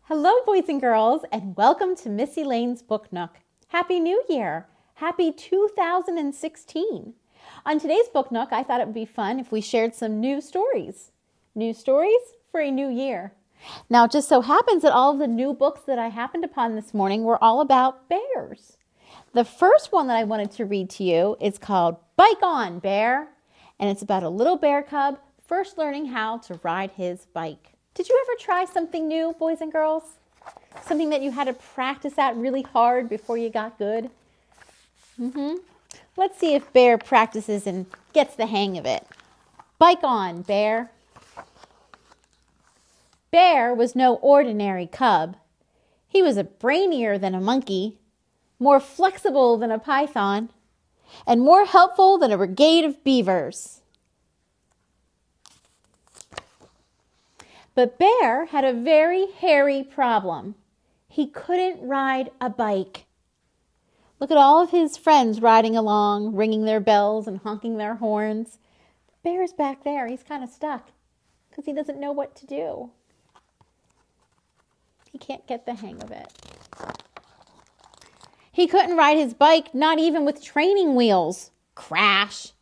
Hello, boys and girls, and welcome to Missy Lane's Book Nook. Happy New Year! Happy 2016! On today's Book Nook, I thought it would be fun if we shared some new stories. New stories for a new year. Now, it just so happens that all of the new books that I happened upon this morning were all about bears. The first one that I wanted to read to you is called Bike On, Bear, and it's about a little bear cub first learning how to ride his bike. Did you ever try something new, boys and girls? Something that you had to practice at really hard before you got good? Let's see if Bear practices and gets the hang of it. Bike on, Bear. Bear was no ordinary cub. He was brainier than a monkey, more flexible than a python, and more helpful than a brigade of beavers. But Bear had a very hairy problem. He couldn't ride a bike. Look at all of his friends riding along, ringing their bells and honking their horns. Bear's back there. He's kind of stuck because he doesn't know what to do. He can't get the hang of it. He couldn't ride his bike, not even with training wheels. Crash.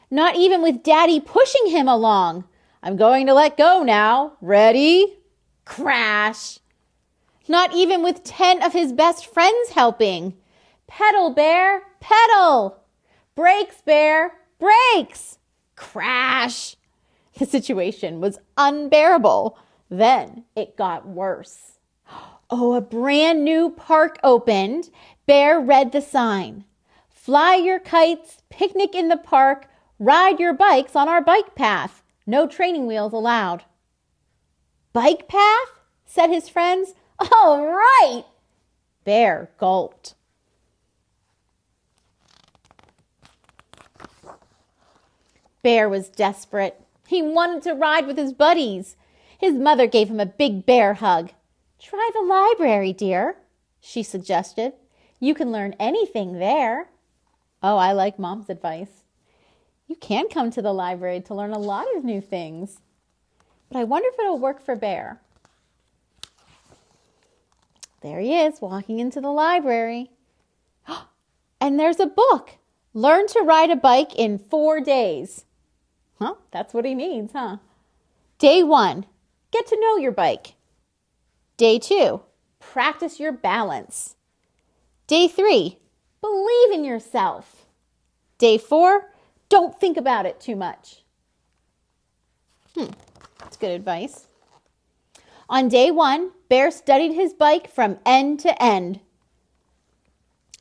Not even with Daddy pushing him along. I'm going to let go now. Ready? Crash. Not even with 10 of his best friends helping. Pedal, Bear, pedal. Brakes, Bear, brakes. Crash. The situation was unbearable. Then it got worse. Oh, a brand new park opened. Bear read the sign. Fly your kites, picnic in the park, ride your bikes on our bike path. No training wheels allowed. Bike path? Said his friends. All right. Bear gulped. Bear was desperate. He wanted to ride with his buddies. His mother gave him a big bear hug. Try the library, dear, she suggested. You can learn anything there. Oh, I like Mom's advice. You can come to the library to learn a lot of new things. But I wonder if it'll work for Bear. There he is, walking into the library. And there's a book. Learn to ride a bike in 4 days. That's what he needs, huh? Day 1, get to know your bike. Day 2, practice your balance. Day 3, believe in yourself. Day 4, don't think about it too much. That's good advice. On day 1, Bear studied his bike from end to end.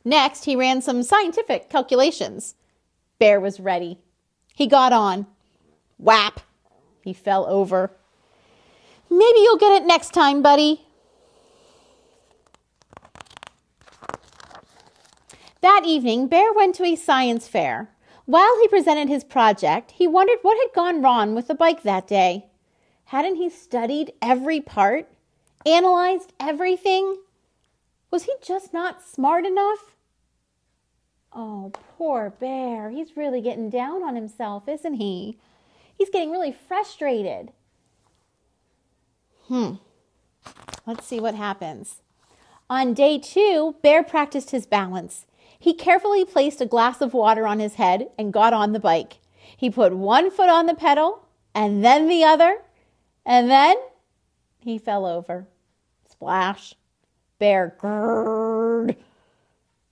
Next, he ran some scientific calculations. Bear was ready. He got on. Whap! He fell over. Maybe you'll get it next time, buddy. That evening, Bear went to a science fair. While he presented his project, he wondered what had gone wrong with the bike that day. Hadn't he studied every part? Analyzed everything? Was he just not smart enough? Oh, poor Bear. He's really getting down on himself, isn't he? He's getting really frustrated. Let's see what happens. On day 2, Bear practiced his balance. He carefully placed a glass of water on his head and got on the bike. He put one foot on the pedal and then the other, and then he fell over. Splash. Bear grrred.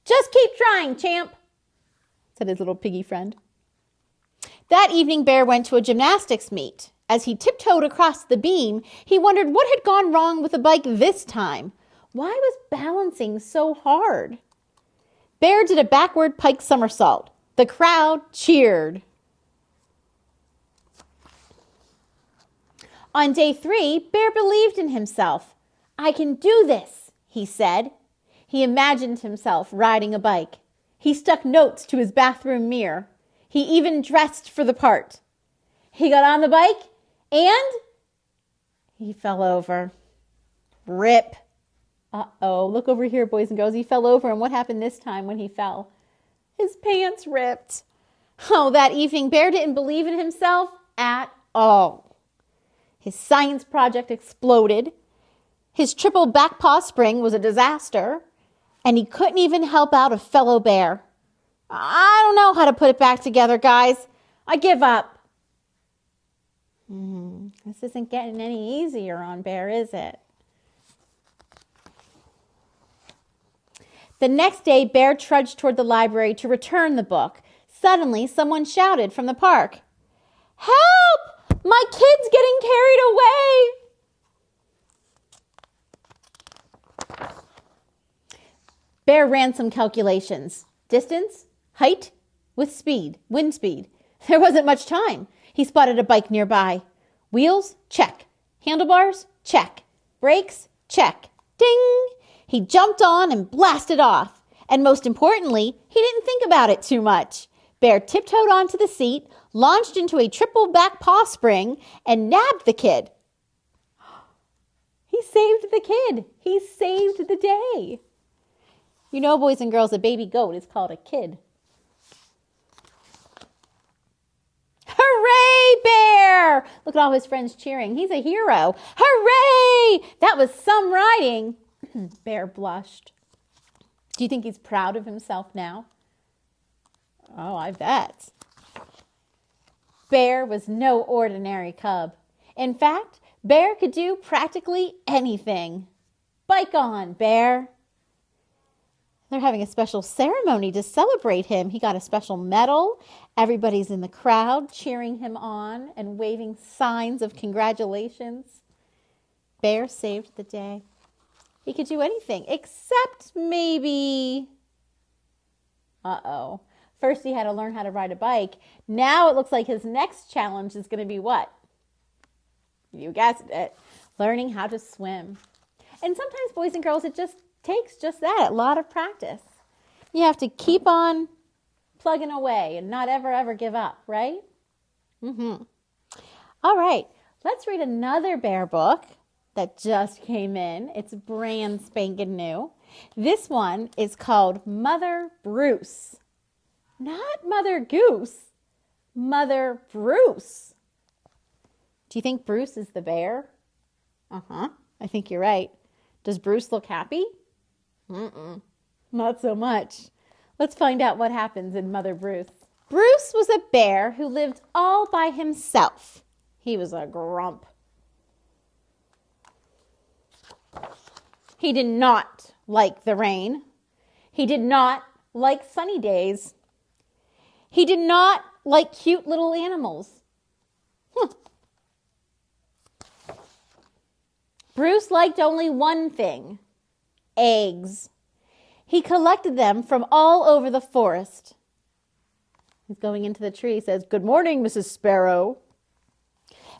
Just keep trying, champ, said his little piggy friend. That evening, Bear went to a gymnastics meet. As he tiptoed across the beam, he wondered what had gone wrong with the bike this time. Why was balancing so hard? Bear did a backward pike somersault. The crowd cheered. On day 3, Bear believed in himself. I can do this, he said. He imagined himself riding a bike. He stuck notes to his bathroom mirror. He even dressed for the part. He got on the bike and he fell over. Rip. Uh-oh, look over here, boys and girls. He fell over, and what happened this time when he fell? His pants ripped. Oh, that evening, Bear didn't believe in himself at all. His science project exploded. His triple back paw spring was a disaster, and he couldn't even help out a fellow bear. I don't know how to put it back together, guys. I give up. This isn't getting any easier on Bear, is it? The next day, Bear trudged toward the library to return the book. Suddenly, someone shouted from the park, "Help! My kid's getting carried away!" Bear ran some calculations. Distance, height, with speed, wind speed. There wasn't much time. He spotted a bike nearby. Wheels, check. Handlebars, check. Brakes, check. Ding! He jumped on and blasted off. And most importantly, he didn't think about it too much. Bear tiptoed onto the seat, launched into a triple back paw spring, and nabbed the kid. He saved the kid. He saved the day. You know, boys and girls, a baby goat is called a kid. Hooray, Bear! Look at all his friends cheering. He's a hero. Hooray! That was some riding. Bear blushed. Do you think he's proud of himself now? Oh, I bet. Bear was no ordinary cub. In fact, Bear could do practically anything. Bike on, Bear. They're having a special ceremony to celebrate him. He got a special medal. Everybody's in the crowd cheering him on and waving signs of congratulations. Bear saved the day. He could do anything except maybe... Uh-oh. First he had to learn how to ride a bike. Now it looks like his next challenge is going to be what? You guessed it. Learning how to swim. And sometimes, boys and girls, it just takes just that, a lot of practice. You have to keep on plugging away and not ever give up, right? All right, let's read another bear book that just came in. It's brand spanking new. This one is called Mother Bruce. Not Mother Goose, Mother Bruce. Do you think Bruce is the bear? I think you're right. Does Bruce look happy? Not so much. Let's find out what happens in Mother Bruce. Bruce was a bear who lived all by himself. He was a grump. He did not like the rain. He did not like sunny days. He did not like cute little animals. Bruce liked only one thing. Eggs. He collected them from all over the forest. He's going into the tree. He says, "Good morning, Mrs. Sparrow."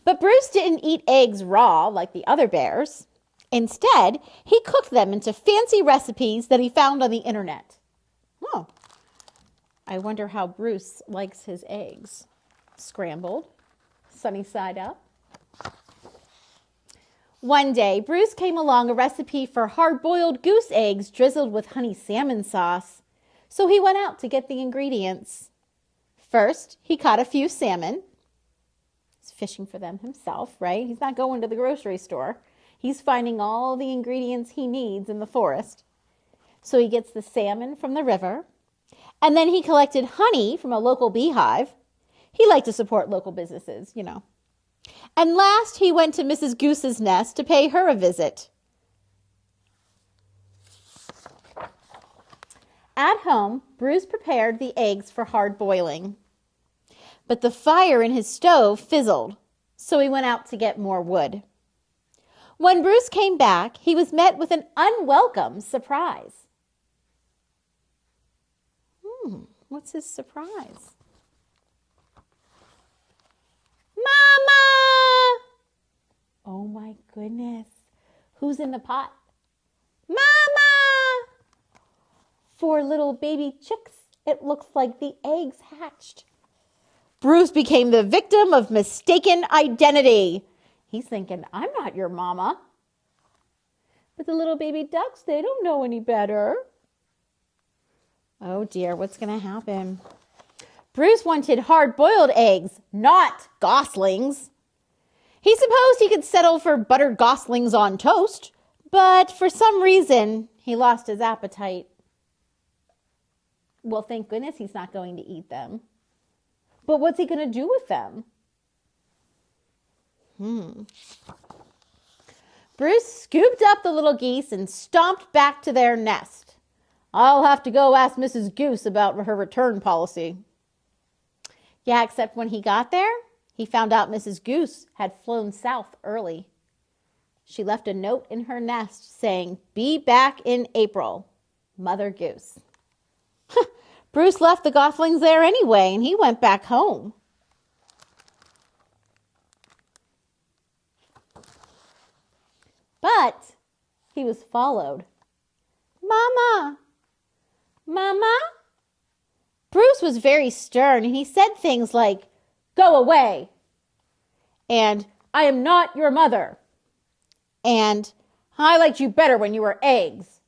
But Bruce didn't eat eggs raw like the other bears. Instead, he cooked them into fancy recipes that he found on the internet. Oh, I wonder how Bruce likes his eggs. Scrambled, sunny side up. One day, Bruce came along a recipe for hard-boiled goose eggs drizzled with honey salmon sauce. So he went out to get the ingredients. First, he caught a few salmon. He's fishing for them himself, right? He's not going to the grocery store. He's finding all the ingredients he needs in the forest. So he gets the salmon from the river. And then he collected honey from a local beehive. He liked to support local businesses, you know. And last, he went to Mrs. Goose's nest to pay her a visit. At home, Bruce prepared the eggs for hard boiling. But the fire in his stove fizzled, so he went out to get more wood. When Bruce came back, he was met with an unwelcome surprise. What's his surprise? Mama! Oh my goodness. Who's in the pot? Mama! 4 little baby chicks. It looks like the eggs hatched. Bruce became the victim of mistaken identity. He's thinking, I'm not your mama. But the little baby ducks, they don't know any better. Oh dear, what's going to happen? Bruce wanted hard-boiled eggs, not goslings. He supposed he could settle for buttered goslings on toast, But for some reason, he lost his appetite. Well, thank goodness he's not going to eat them. But what's he going to do with them? Bruce scooped up the little geese and stomped back to their nest. I'll have to go ask Mrs. Goose about her return policy. Yeah, except when he got there, he found out Mrs. Goose had flown south early. She left a note in her nest saying, "Be back in April, Mother Goose." Bruce left the goslings there anyway, and he went back home. But he was followed. Mama! Mama? Bruce was very stern, and he said things like, "Go away," and "I am not your mother," and "I liked you better when you were eggs."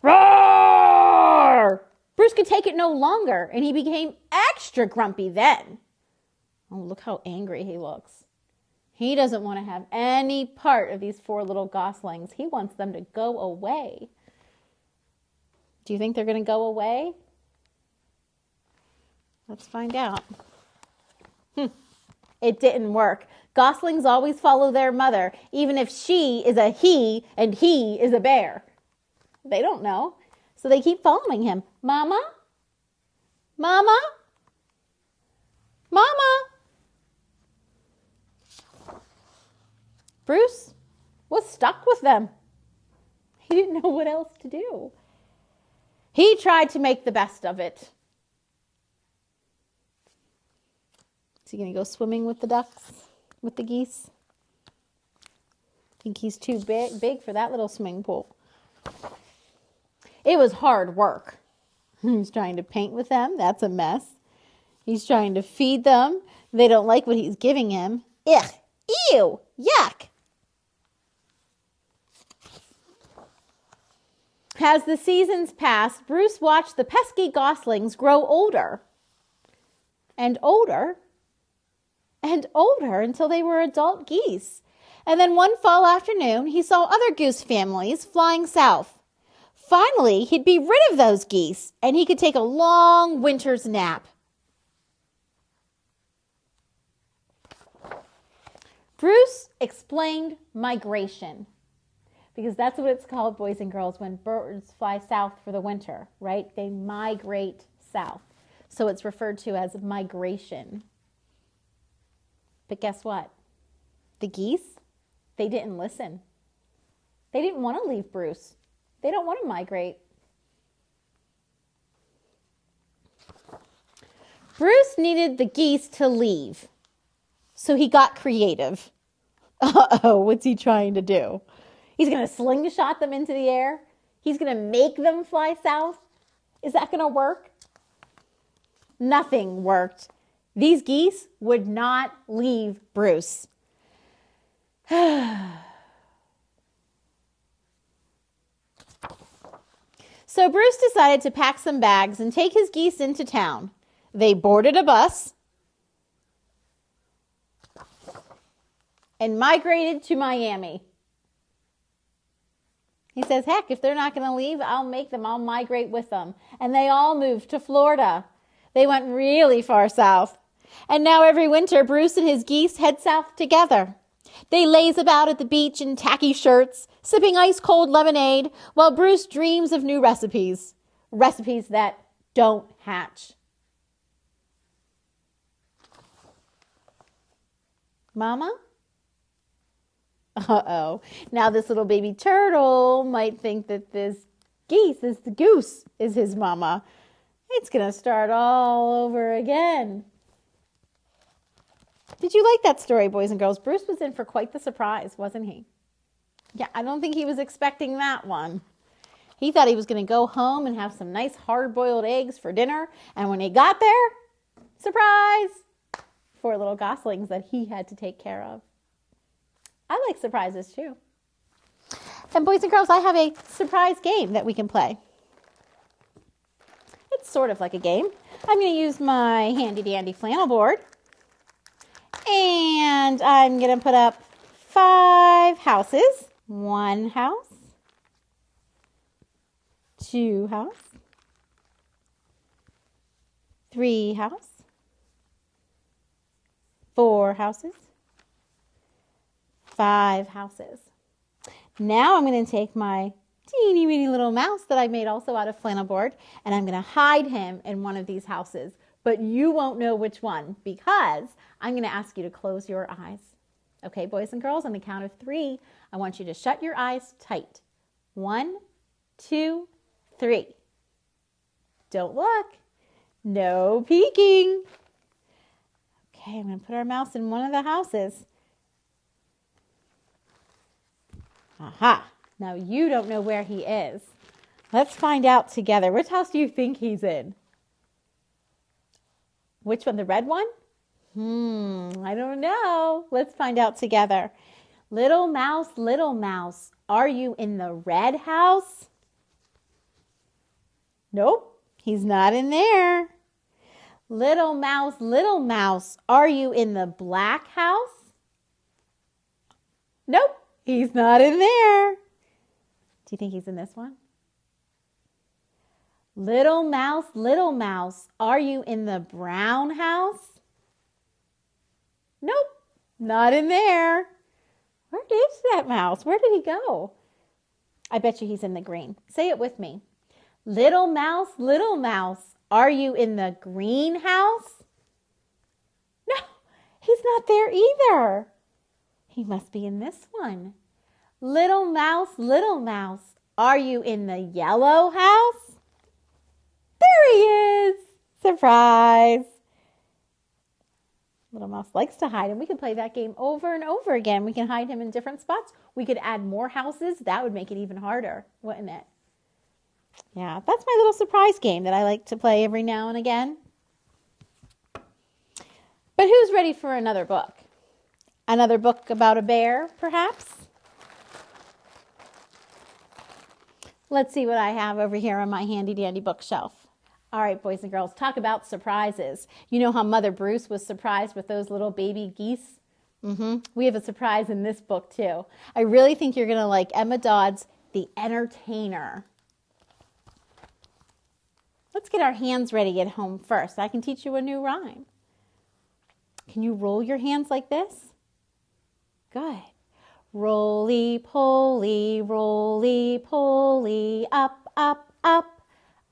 Roar! Bruce could take it no longer, and he became extra grumpy then. Oh, look how angry he looks. He doesn't want to have any part of these 4 little goslings. He wants them to go away. Do you think they're going to go away? Let's find out. It didn't work. Goslings always follow their mother, even if she is a he and he is a bear. They don't know. So they keep following him. Mama? Mama? Mama? Bruce was stuck with them. He didn't know what else to do. He tried to make the best of it. Is he going to go swimming with the ducks, with the geese? I think he's too big for that little swimming pool. It was hard work. He's trying to paint with them. That's a mess. He's trying to feed them. They don't like what he's giving him. Ugh, ew, yuck. As the seasons passed, Bruce watched the pesky goslings grow older and older and older until they were adult geese. And then one fall afternoon, he saw other goose families flying south. Finally, he'd be rid of those geese, and he could take a long winter's nap. Bruce explained migration, because that's what it's called, boys and girls, when birds fly south for the winter, right? They migrate south. So it's referred to as migration. But guess what? The geese, they didn't listen. They didn't want to leave Bruce. They don't want to migrate. Bruce needed the geese to leave, so he got creative. Uh-oh, what's he trying to do? He's going to slingshot them into the air? He's going to make them fly south? Is that going to work? Nothing worked. These geese would not leave Bruce. So Bruce decided to pack some bags and take his geese into town. They boarded a bus and migrated to Miami. He says, heck, if they're not going to leave, I'll make them. I'll migrate with them. And they all moved to Florida. They went really far south. And now every winter, Bruce and his geese head south together. They laze about at the beach in tacky shirts, sipping ice-cold lemonade, while Bruce dreams of new recipes. Recipes that don't hatch. Mama? Uh-oh. Now this little baby turtle might think that this goose is his mama. It's going to start all over again. Did you like that story, boys and girls? Bruce was in for quite the surprise, wasn't he? Yeah, I don't think he was expecting that one. He thought he was going to go home and have some nice hard-boiled eggs for dinner. And when he got there, surprise! 4 little goslings that he had to take care of. I like surprises too. And boys and girls, I have a surprise game that we can play. It's sort of like a game. I'm going to use my handy-dandy flannel board. And I'm going to put up 5 houses. 1 house, 2 house, 3 house, 4 houses, 5 houses. Now I'm going to take my teeny weeny little mouse that I made also out of flannel board, and I'm going to hide him in one of these houses. But you won't know which one because I'm going to ask you to close your eyes. Okay, boys and girls, on the count of 3, I want you to shut your eyes tight. 1, 2, 3. Don't look. No peeking. Okay, I'm going to put our mouse in one of the houses. Aha. Now you don't know where he is. Let's find out together. Which house do you think he's in? Which one, the red one? I don't know. Let's find out together. Little mouse, are you in the red house? Nope, he's not in there. Little mouse, are you in the black house? Nope, he's not in there. Do you think he's in this one? Little mouse, are you in the brown house? Nope, not in there. Where is that mouse? Where did he go? I bet you he's in the green. Say it with me. Little mouse, are you in the green house? No, he's not there either. He must be in this one. Little mouse, are you in the yellow house? There he is. Surprise. Little mouse likes to hide, and we can play that game over and over again. We can hide him in different spots. We could add more houses. That would make it even harder, wouldn't it? Yeah, that's my little surprise game that I like to play every now and again. But who's ready for another book? Another book about a bear, perhaps? Let's see what I have over here on my handy dandy bookshelf. All right, boys and girls, talk about surprises. You know how Mother Bruce was surprised with those little baby geese? We have a surprise in this book too. I really think you're going to like Emma Dodd's The Entertainer. Let's get our hands ready at home first. I can teach you a new rhyme. Can you roll your hands like this? Good. Roly-poly, roly-poly, up, up, up,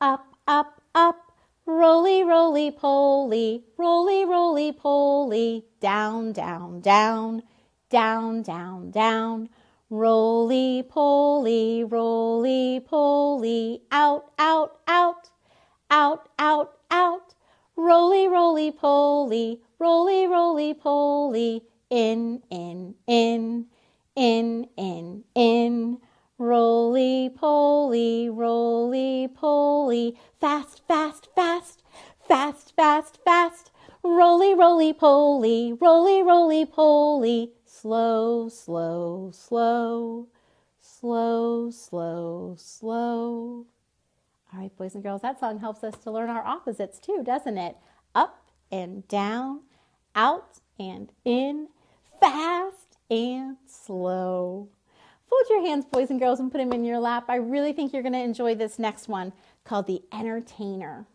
up, up, up. Roly, roly-poly, roly, roly-poly, down, down, down, down, down, down. Roly-poly, roly-poly, out, out, out, out, out, out. Roly, roly-poly, roly, roly-poly, in, in, in, in, in, in. Roly-poly, roly-poly, fast, fast, fast, fast, fast, fast. Roly, roly-poly, roly, roly-poly, slow, slow, slow, slow, slow, slow. All right, boys and girls, that song helps us to learn our opposites too, doesn't it? Up and down, out and in, fast and slow. Fold your hands, boys and girls, and put them in your lap. I really think you're going to enjoy this next one called The Entertainer.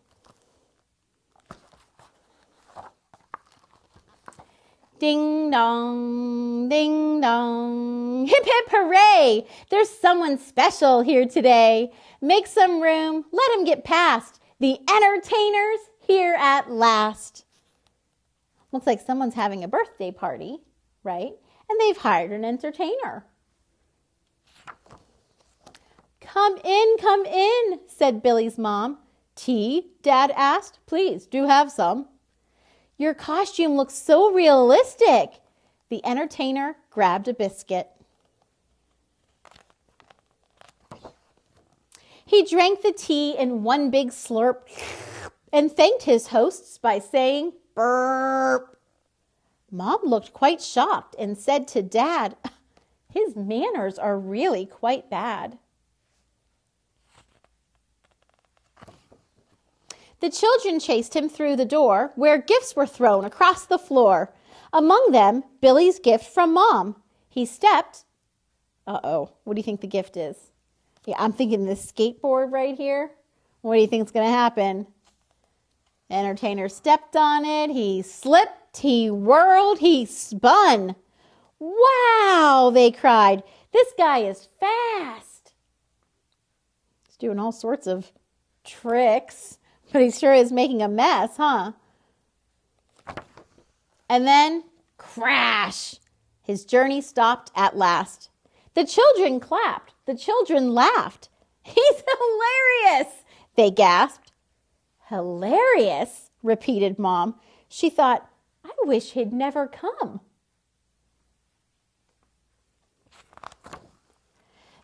Ding dong, ding dong, hip hip hooray! There's someone special here today. Make some room, let him get past. The entertainer's here at last. Looks like someone's having a birthday party, right? And they've hired an entertainer. Come in, said Billy's mom. Tea? Dad asked. Please, do have some. Your costume looks so realistic. The entertainer grabbed a biscuit. He drank the tea in one big slurp and thanked his hosts by saying, burp. Mom looked quite shocked and said to Dad, his manners are really quite bad. The children chased him through the door where gifts were thrown across the floor. Among them, Billy's gift from Mom. He stepped. Uh-oh, what do you think the gift is? Yeah, I'm thinking this skateboard right here. What do you think is going to happen? The entertainer stepped on it. He slipped. He whirled. He spun. Wow, they cried. This guy is fast. He's doing all sorts of tricks, but he sure is making a mess, huh? And then, crash! His journey stopped at last. The children clapped. The children laughed. He's hilarious, they gasped. Hilarious, repeated Mom. She thought, I wish he'd never come.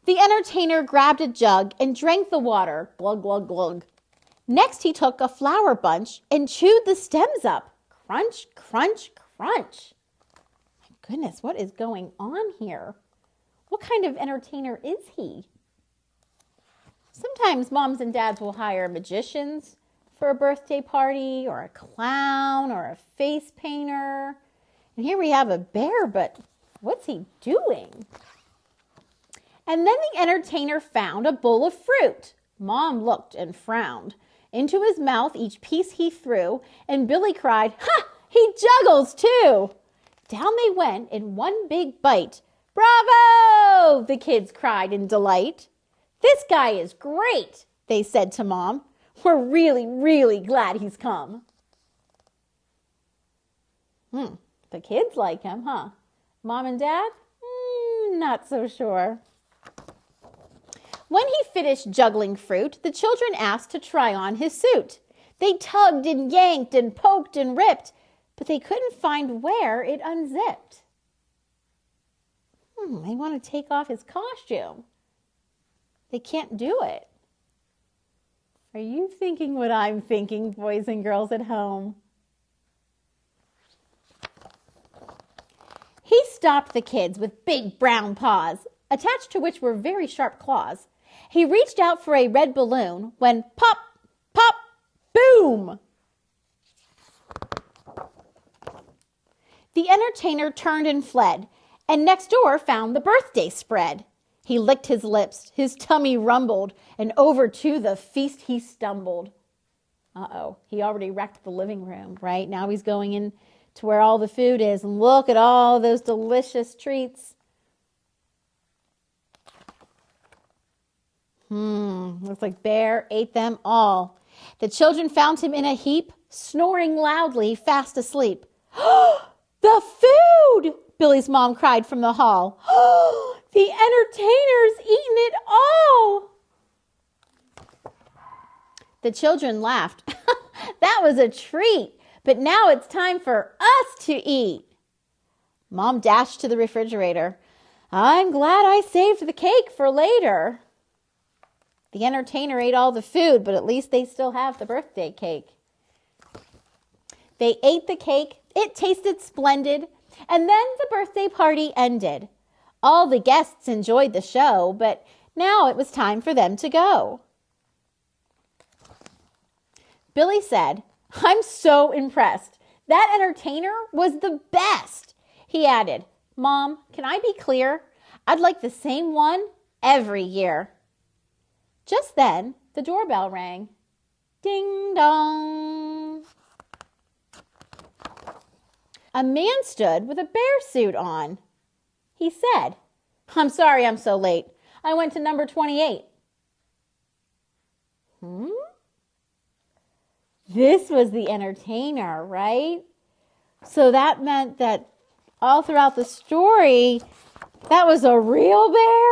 The entertainer grabbed a jug and drank the water, glug, glug, glug. Next, he took a flower bunch and chewed the stems up. Crunch, crunch, crunch. My goodness, what is going on here? What kind of entertainer is he? Sometimes moms and dads will hire magicians for a birthday party, or a clown, or a face painter. And here we have a bear, but what's he doing? And then the entertainer found a bowl of fruit. Mom looked and frowned. Into his mouth each piece he threw, and Billy cried, "Ha! He juggles too!" Down they went in one big bite. "Bravo!" the kids cried in delight. "This guy is great," they said to Mom. "We're really, really glad he's come." The kids like him, huh? Mom and Dad? Not so sure. When he finished juggling fruit, the children asked to try on his suit. They tugged and yanked and poked and ripped, but they couldn't find where it unzipped. They want to take off his costume. They can't do it. Are you thinking what I'm thinking, boys and girls at home? He stopped the kids with big brown paws, attached to which were very sharp claws. He reached out for a red balloon when pop, pop, boom! The entertainer turned and fled, and next door found the birthday spread. He licked his lips, his tummy rumbled, and over to the feast he stumbled. Uh-oh, he already wrecked the living room, right? Now he's going in to where all the food is, and look at all those delicious treats. Looks like Bear ate them all. The children found him in a heap, snoring loudly, fast asleep. "The food!" Billy's mom cried from the hall. "The entertainer's eaten it all!" The children laughed. That was a treat, but now it's time for us to eat. Mom dashed to the refrigerator. "I'm glad I saved the cake for later." The entertainer ate all the food, but at least they still have the birthday cake. They ate the cake. It tasted splendid. And then the birthday party ended. All the guests enjoyed the show, but now it was time for them to go. Billy said, "I'm so impressed. That entertainer was the best." He added, "Mom, can I be clear? I'd like the same one every year." Just then, the doorbell rang. Ding dong. A man stood with a bear suit on. He said, "I'm sorry I'm so late. I went to number 28. This was the entertainer, right? So that meant that all throughout the story, that was a real bear?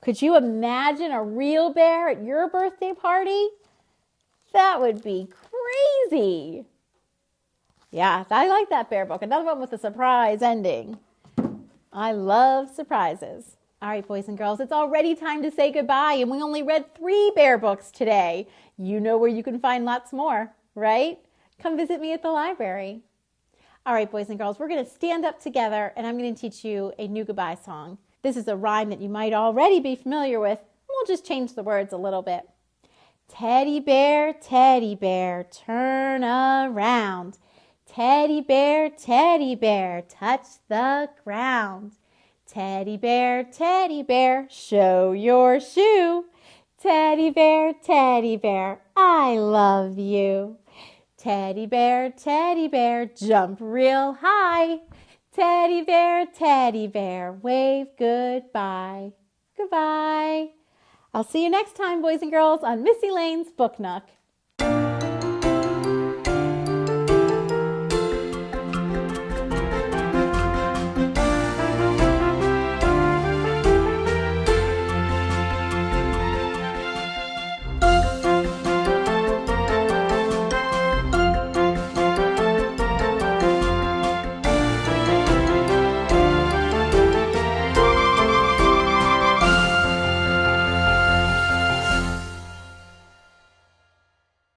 Could you imagine a real bear at your birthday party? That would be crazy. Yeah, I like that bear book. Another one with a surprise ending. I love surprises. All right, boys and girls, it's already time to say goodbye, and we only read 3 bear books today. You know where you can find lots more, right? Come visit me at the library. All right, boys and girls, we're going to stand up together, and I'm going to teach you a new goodbye song. This is a rhyme that you might already be familiar with. We'll just change the words a little bit. Teddy bear, turn around. Teddy bear, touch the ground. Teddy bear, show your shoe. Teddy bear, I love you. Teddy bear, jump real high. Teddy bear, wave goodbye. Goodbye. I'll see you next time, boys and girls, on Missy Lane's Book Nook.